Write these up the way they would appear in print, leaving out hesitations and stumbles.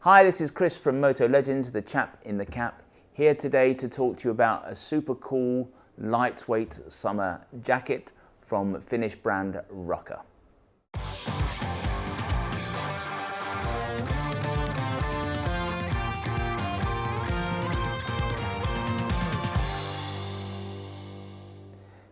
Hi, this is Chris from Motolegends, the chap in the cap, here today to talk to you about a super cool, lightweight summer jacket from Finnish brand Rukka.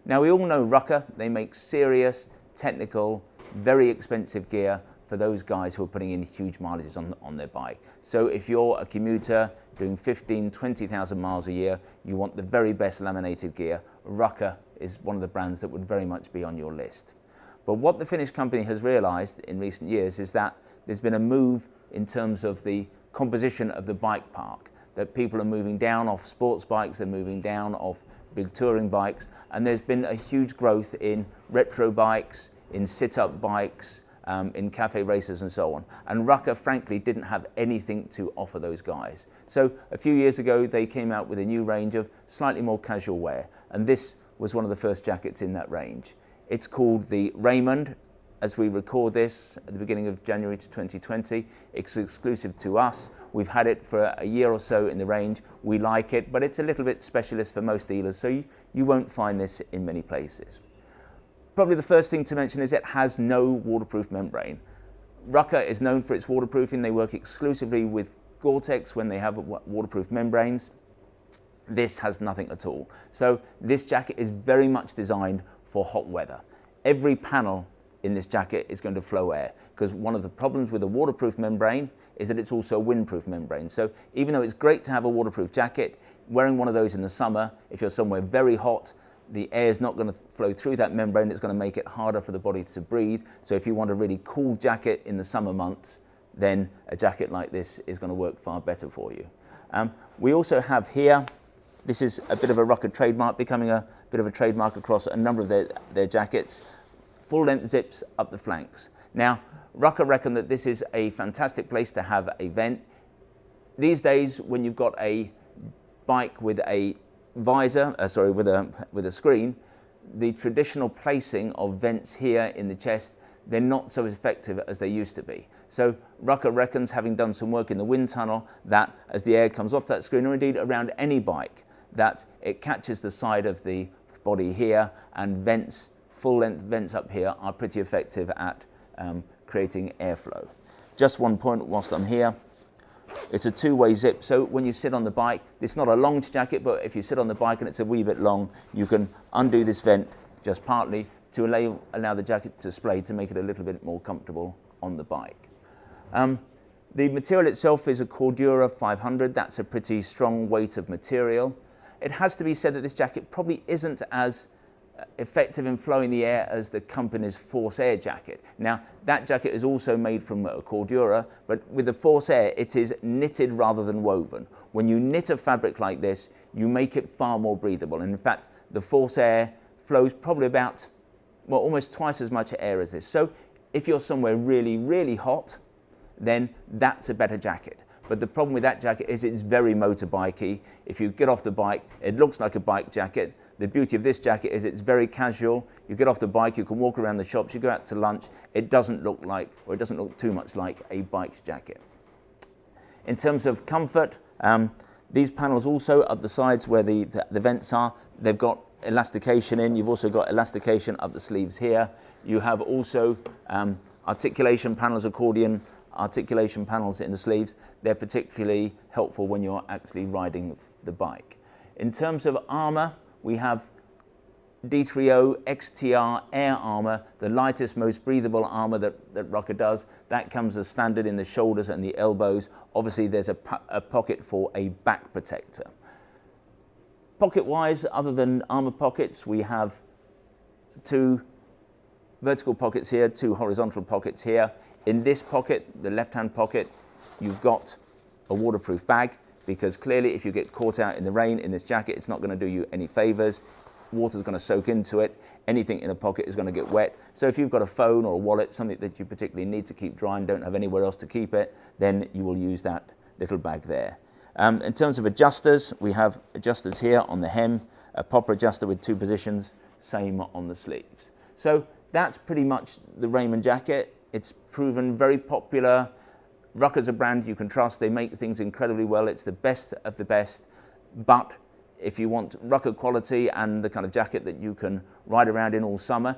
Now we all know Rukka, they make serious, technical, very expensive gear for those guys who are putting in huge mileages on their bike. So if you're a commuter doing 20,000 miles a year, you want the very best laminated gear, Rukka is one of the brands that would very much be on your list. But what the Finnish company has realized in recent years is that there's been a move in terms of the composition of the bike park, that people are moving down off sports bikes, they're moving down off big touring bikes, and there's been a huge growth in retro bikes, in sit-up bikes, in cafe races and so on. And Rukka, frankly, didn't have anything to offer those guys. So a few years ago, they came out with a new range of slightly more casual wear, and this was one of the first jackets in that range. It's called the Raymond. As we record this at the beginning of January 2020, it's exclusive to us. We've had it for a year or so in the range. We like it, but it's a little bit specialist for most dealers, so you won't find this in many places. Probably the first thing to mention is it has no waterproof membrane. Rukka is known for its waterproofing. They work exclusively with Gore-Tex when they have waterproof membranes. This has nothing at all. So this jacket is very much designed for hot weather. Every panel in this jacket is going to flow air, because one of the problems with a waterproof membrane is that it's also a windproof membrane. So even though it's great to have a waterproof jacket, wearing one of those in the summer, if you're somewhere very hot, the air is not going to flow through that membrane. It's going to make it harder for the body to breathe. So if you want a really cool jacket in the summer months, then a jacket like this is going to work far better for you. We also have here, this is a bit of a Rukka trademark, becoming a bit of a trademark across a number of their jackets, full length zips up the flanks. Now, Rukka reckon that this is a fantastic place to have a vent. These days, when you've got a bike with a visor, with a screen, the traditional placing of vents here in the chest, they're not so effective as they used to be. So Rukka reckons, having done some work in the wind tunnel, that as the air comes off that screen, or indeed around any bike, that it catches the side of the body here, and vents, full length vents up here, are pretty effective at creating airflow. Just one point whilst I'm here. It's a two-way zip, so when you sit on the bike, it's not a long jacket, but if you sit on the bike and it's a wee bit long, you can undo this vent just partly to allow the jacket to display, to make it a little bit more comfortable on the bike. The material itself is a Cordura 500. That's a pretty strong weight of material. It has to be said that this jacket probably isn't as effective in flowing the air as the company's Force Air jacket. Now, that jacket is also made from Cordura, but with the Force Air, it is knitted rather than woven. When you knit a fabric like this, you make it far more breathable. And in fact, the Force Air flows probably about, well, almost twice as much air as this. So if you're somewhere really, really hot, then that's a better jacket. But the problem with that jacket is it's very motorbikey. If you get off the bike, it looks like a bike jacket. The beauty of this jacket is it's very casual. You get off the bike, you can walk around the shops, you go out to lunch. It doesn't look like, or it doesn't look too much like a bike jacket. In terms of comfort, these panels also up the sides where the vents are, they've got elastication in. You've also got elastication up the sleeves here. You have also articulation panels, accordion articulation panels in the sleeves. They're particularly helpful when you're actually riding the bike. In terms of armor, we have D3O XTR Air Armor, the lightest, most breathable armor that Rukka does. That comes as standard in the shoulders and the elbows. Obviously, there's a pocket for a back protector. Pocket-wise, other than armor pockets, we have two vertical pockets here, two horizontal pockets here. In this pocket, the left-hand pocket, you've got a waterproof bag, because clearly if you get caught out in the rain in this jacket, it's not going to do you any favors. Water's going to soak into it. Anything in a pocket is going to get wet. So if you've got a phone or a wallet, something that you particularly need to keep dry and don't have anywhere else to keep it, then you will use that little bag there. In terms of adjusters, we have adjusters here on the hem, a popper adjuster with two positions, same on the sleeves. So that's pretty much the Raymond jacket. It's proven very popular Rukka's a brand you can trust. They make things incredibly well. It's the best of the best. But if you want Rukka quality and the kind of jacket that you can ride around in all summer,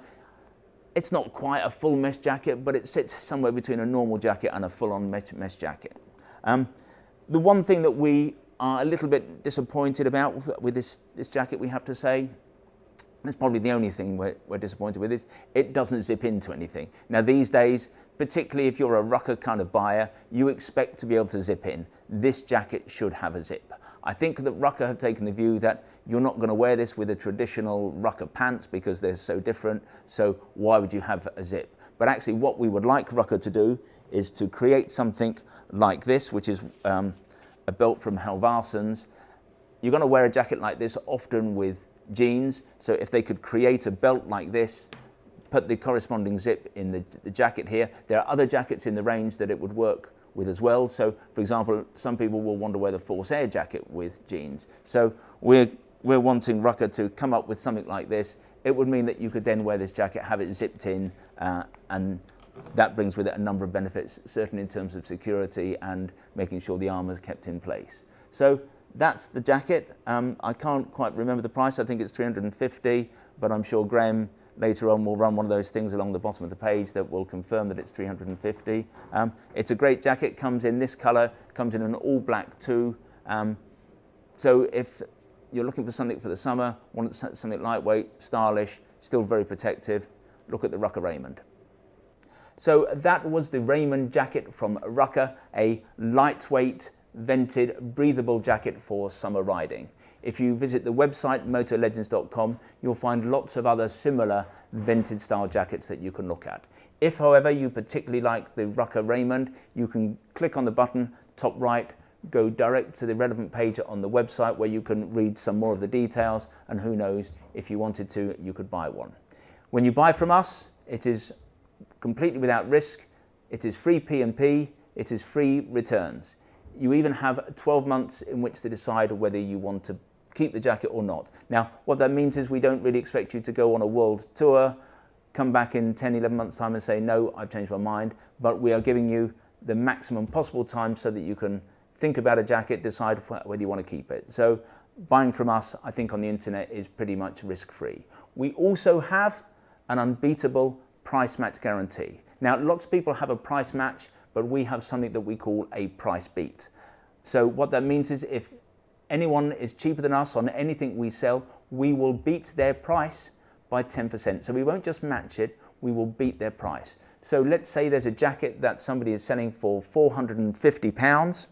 it's not quite a full mesh jacket, but it sits somewhere between a normal jacket and a full-on mesh jacket. The one thing that we are a little bit disappointed about with this jacket, we have to say, that's probably the only thing we're disappointed with, is it doesn't zip into anything. Now these days, particularly if you're a Rukka kind of buyer, you expect to be able to zip in. This jacket should have a zip. I think that Rukka have taken the view that you're not going to wear this with a traditional Rukka pants because they're so different, so why would you have a zip? But actually what we would like Rukka to do is to create something like this, which is a belt from Halvarsons. You're going to wear a jacket like this often with jeans, so if they could create a belt like this, put the corresponding zip in the jacket here. There are other jackets in the range that it would work with as well. So for example, some people will want to wear the Force Air jacket with jeans. So we're wanting Rukka to come up with something like this. It would mean that you could then wear this jacket, have it zipped in, and that brings with it a number of benefits, certainly in terms of security and making sure the armour is kept in place. So that's the jacket. I can't quite remember the price. I think it's $350, but I'm sure Graham later on will run one of those things along the bottom of the page that will confirm that it's $350. It's a great jacket, comes in this colour, comes in an all black too. So if you're looking for something for the summer, want something lightweight, stylish, still very protective, look at the Rukka Raymond. So that was the Raymond jacket from Rukka, a lightweight, vented, breathable jacket for summer riding. If you visit the website motolegends.com, you'll find lots of other similar vented style jackets that you can look at. If, however, you particularly like the Rukka Raymond, you can click on the button top right, go direct to the relevant page on the website where you can read some more of the details, and who knows, if you wanted to, you could buy one. When you buy from us, it is completely without risk, it is free P&P, it is free returns. You even have 12 months in which to decide whether you want to keep the jacket or not. Now, what that means is we don't really expect you to go on a world tour, come back in 10, 11 months time and say, no, I've changed my mind, but we are giving you the maximum possible time so that you can think about a jacket, decide whether you want to keep it. So buying from us, I think on the internet is pretty much risk-free. We also have an unbeatable price match guarantee. Now, lots of people have a price match, but we have something that we call a price beat. So what that means is if anyone is cheaper than us on anything we sell, we will beat their price by 10%. So we won't just match it, we will beat their price. So let's say there's a jacket that somebody is selling for £450.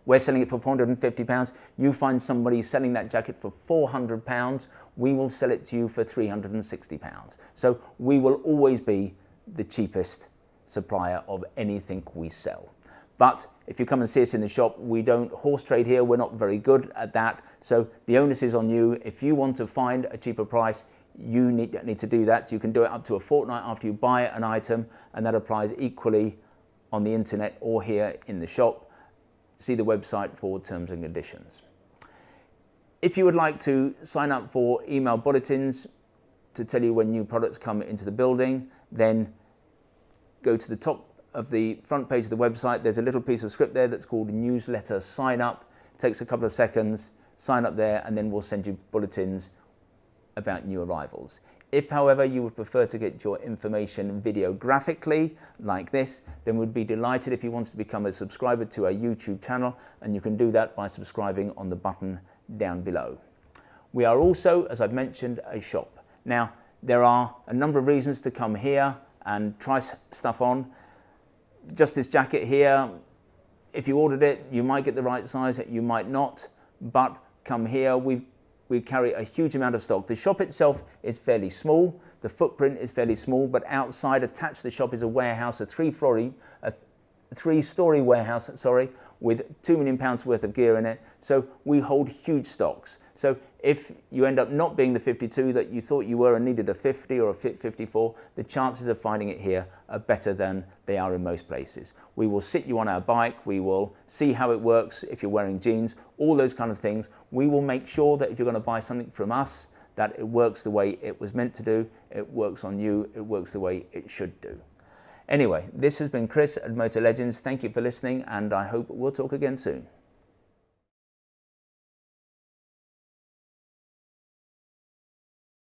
We're selling it for £450. You find somebody selling that jacket for £400. We will sell it to you for £360. So we will always be the cheapest supplier of anything we sell. But if you come and see us in the shop, we don't horse trade here. We're not very good at that. So the onus is on you. If you want to find a cheaper price, you need to do that. You can do it up to a fortnight after you buy an item, and that applies equally on the internet or here in the shop. See the website for terms and conditions. If you would like to sign up for email bulletins to tell you when new products come into the building, then go to the top of the front page of the website. There's a little piece of script there that's called newsletter sign up. It takes a couple of seconds, sign up there, and then we'll send you bulletins about new arrivals. If, however, you would prefer to get your information videographically like this, then we'd be delighted if you wanted to become a subscriber to our YouTube channel, and you can do that by subscribing on the button down below. We are also, as I've mentioned, a shop. Now, there are a number of reasons to come here and try stuff on. Just this jacket here, if you ordered it, you might get the right size, you might not, but come here. We carry a huge amount of stock. The shop itself is fairly small, the footprint is fairly small, but outside, attached to the shop, is a warehouse, a three-story warehouse, with £2 million worth of gear in it. So we hold huge stocks. So if you end up not being the 52 that you thought you were and needed a 50 or a 54, the chances of finding it here are better than they are in most places. We will sit you on our bike, we will see how it works if you're wearing jeans, all those kind of things. We will make sure that if you're going to buy something from us, that it works the way it was meant to do, it works on you, it works the way it should do. Anyway, this has been Chris at Motolegends. Thank you for listening, and I hope we'll talk again soon.